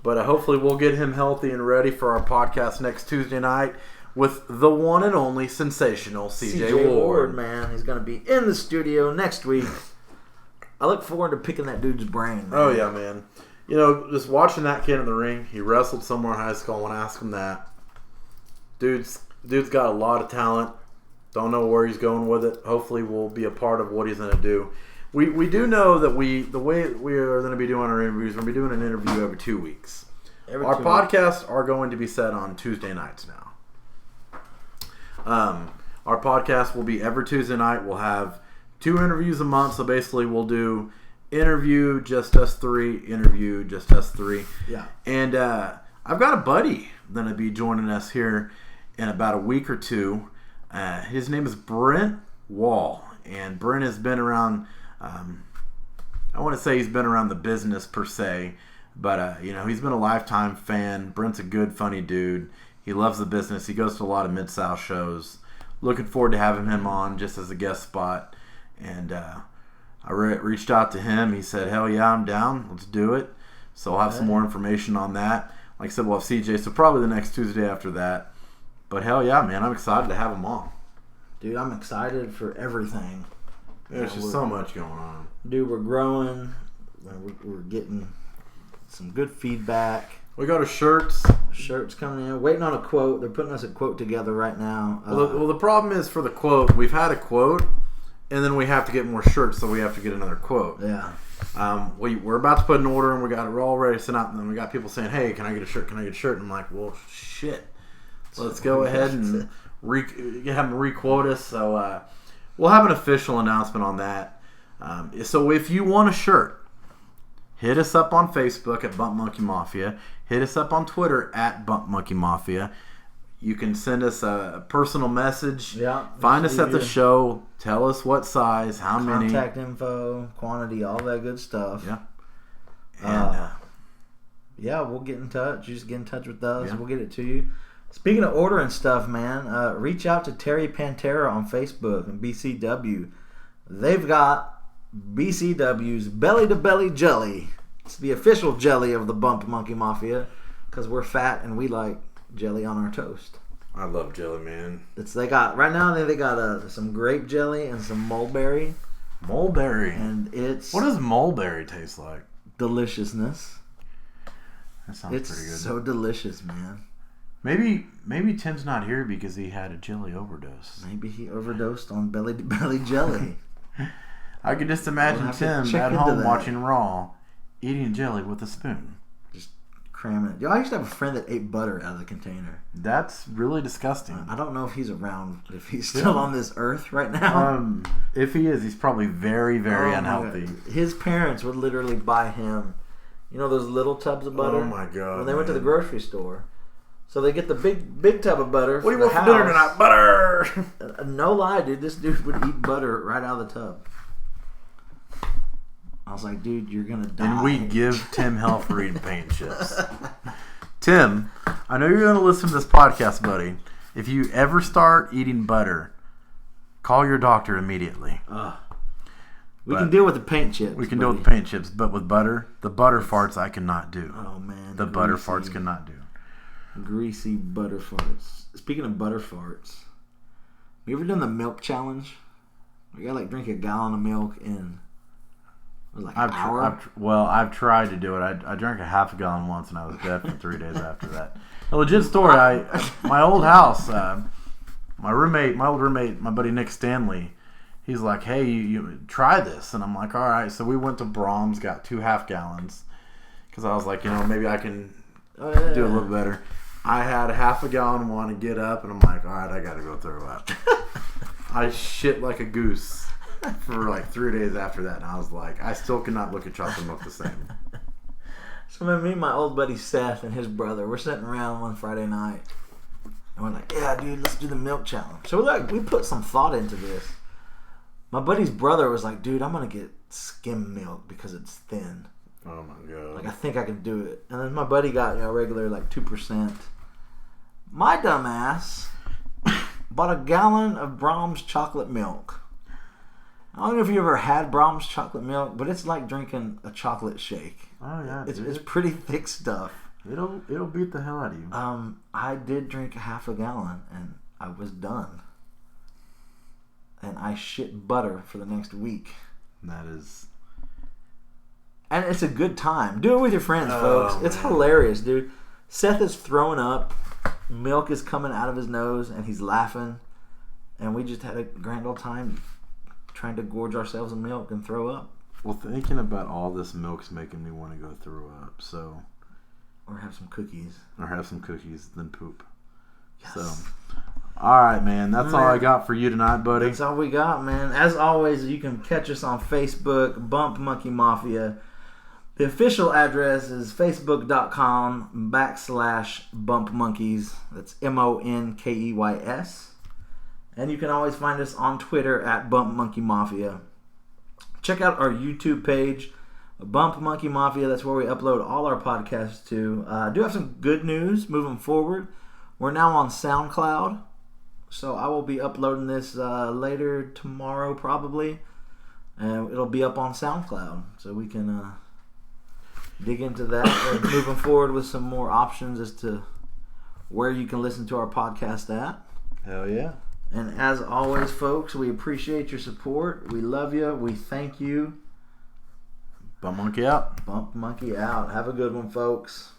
but hopefully we'll get him healthy and ready for our podcast next Tuesday night with the one and only sensational CJ Ward. Man, he's going to be in the studio next week. I look forward to picking that dude's brain. Man. Oh yeah, man. You know, just watching that kid in the ring. He wrestled somewhere in high school. I want to ask him that. Dude's got a lot of talent. Don't know where he's going with it. Hopefully we'll be a part of what he's going to do. We do know that the way we are going to be doing our interviews, we're going to be doing an interview every 2 weeks. Our podcasts are going to be set on Tuesday nights now. Our podcast will be every Tuesday night. We'll have 2 interviews a month. So basically we'll do interview, just us 3, interview, just us 3. Yeah. And I've got a buddy going to be joining us here in about a week or 2. His name is Brent Wall. And Brent has been around, I want to say he's been around the business per se. But, he's been a lifetime fan. Brent's a good, funny dude. He loves the business. He goes to a lot of Mid-South shows. Looking forward to having him on just as a guest spot. And I reached out to him. He said, hell yeah, I'm down. Let's do it. So I'll have some more information on that. Like I said, we'll have CJ. So probably the next Tuesday after that. But hell yeah, man. I'm excited to have him on. Dude, I'm excited for everything. There's just so much going on. Dude, we're growing. We're getting some good feedback. We got our shirts. Shirts coming in. Waiting on a quote. They're putting us a quote together right now. Well, the problem is for the quote, we've had a quote, and then we have to get more shirts, so we have to get another quote. Yeah. We're about to put an order, and we're all ready to send out, and then we got people saying, hey, can I get a shirt? Can I get a shirt? And I'm like, well, shit. Let's go ahead and have them re-quote us. So we'll have an official announcement on that. So if you want a shirt, hit us up on Facebook at Bump Monkey Mafia. Hit us up on Twitter at Bump Monkey Mafia. You can send us a personal message. Yeah. Find us at the show. Tell us what size, how many. Contact info, quantity, all that good stuff. Yeah. And yeah, we'll get in touch. You just get in touch with us. Yeah. We'll get it to you. Speaking of ordering stuff, man, reach out to Terry Pantera on Facebook and BCW. They've got BCW's Belly to Belly Jelly. It's the official jelly of the Bump Monkey Mafia because we're fat and we like jelly on our toast. I love jelly, man. Right now they got some grape jelly and some mulberry. Mulberry. And what does mulberry taste like? Deliciousness. That sounds pretty good. It's so delicious, man. Maybe Tim's not here because he had a jelly overdose. Maybe he overdosed on belly to belly jelly. I could just imagine Tim at home watching Raw, eating jelly with a spoon. Just cramming it. Yo, I used to have a friend that ate butter out of the container. That's really disgusting. I don't know if he's around, if he's still on this earth right now. If he is, he's probably very, very unhealthy. His parents would literally buy him, those little tubs of butter? Oh my God. When they went to the grocery store. So they get the big tub of butter. What do you want for dinner tonight? Butter! No lie, dude. This dude would eat butter right out of the tub. I was like, dude, you're going to die. And we give Tim hell for eating paint chips. Tim, I know you're going to listen to this podcast, buddy. If you ever start eating butter, call your doctor immediately. We can deal with the paint chips. We can deal with the paint chips, but with butter, the butter farts I cannot do. Oh, man. The butter farts cannot do. Greasy butter farts. Speaking of butter farts, you ever done the milk challenge? You gotta drink a gallon of milk in was like an hour? I've tried to do it. I drank a half a gallon once, and I was dead for 3 days after that. A legit story. My old house, my old roommate, my buddy Nick Stanley, he's like, hey, you try this. And I'm like, all right. So we went to Brahms, got 2 half gallons, because I was like, maybe I can do a little better. I had a half a gallon one to get up, and I'm like, all right, I got to go throw up. I shit like a goose for like 3 days after that, and I was like, I still cannot look at chocolate milk the same. So me and my old buddy Seth and his brother, we're sitting around one Friday night, and we're like, yeah, dude, let's do the milk challenge. So we put some thought into this. My buddy's brother was like, dude, I'm going to get skim milk because it's thin. Oh, my God. Like, I think I can do it. And then my buddy got, regular, like, 2%. My dumb ass bought a gallon of Brahms chocolate milk. I don't know if you ever had Brahms chocolate milk, but it's like drinking a chocolate shake. Oh, yeah, it's pretty thick stuff. It'll beat the hell out of you. I did drink a half a gallon, and I was done. And I shit butter for the next week. That is... And it's a good time. Do it with your friends, folks. It's hilarious, dude. Seth is throwing up. Milk is coming out of his nose, and he's laughing. And we just had a grand old time trying to gorge ourselves in milk and throw up. Well, thinking about all this milk's making me want to go throw up, so... Or have some cookies. Then poop. Yes. So... All right, man. That's all I got for you tonight, buddy. That's all we got, man. As always, you can catch us on Facebook, Bump Monkey Mafia. The official address is facebook.com/Bump Monkeys. That's MONKEYS. And you can always find us on Twitter at Bump Monkey Mafia. Check out our YouTube page, Bump Monkey Mafia. That's where we upload all our podcasts to. I do have some good news moving forward. We're now on SoundCloud. So I will be uploading this later tomorrow probably. And it'll be up on SoundCloud. So we can dig into that. And moving forward with some more options as to where you can listen to our podcast at. Hell yeah. And as always, folks, we appreciate your support. We love you. We thank you. Bump Monkey out. Bump Monkey out. Have a good one, folks.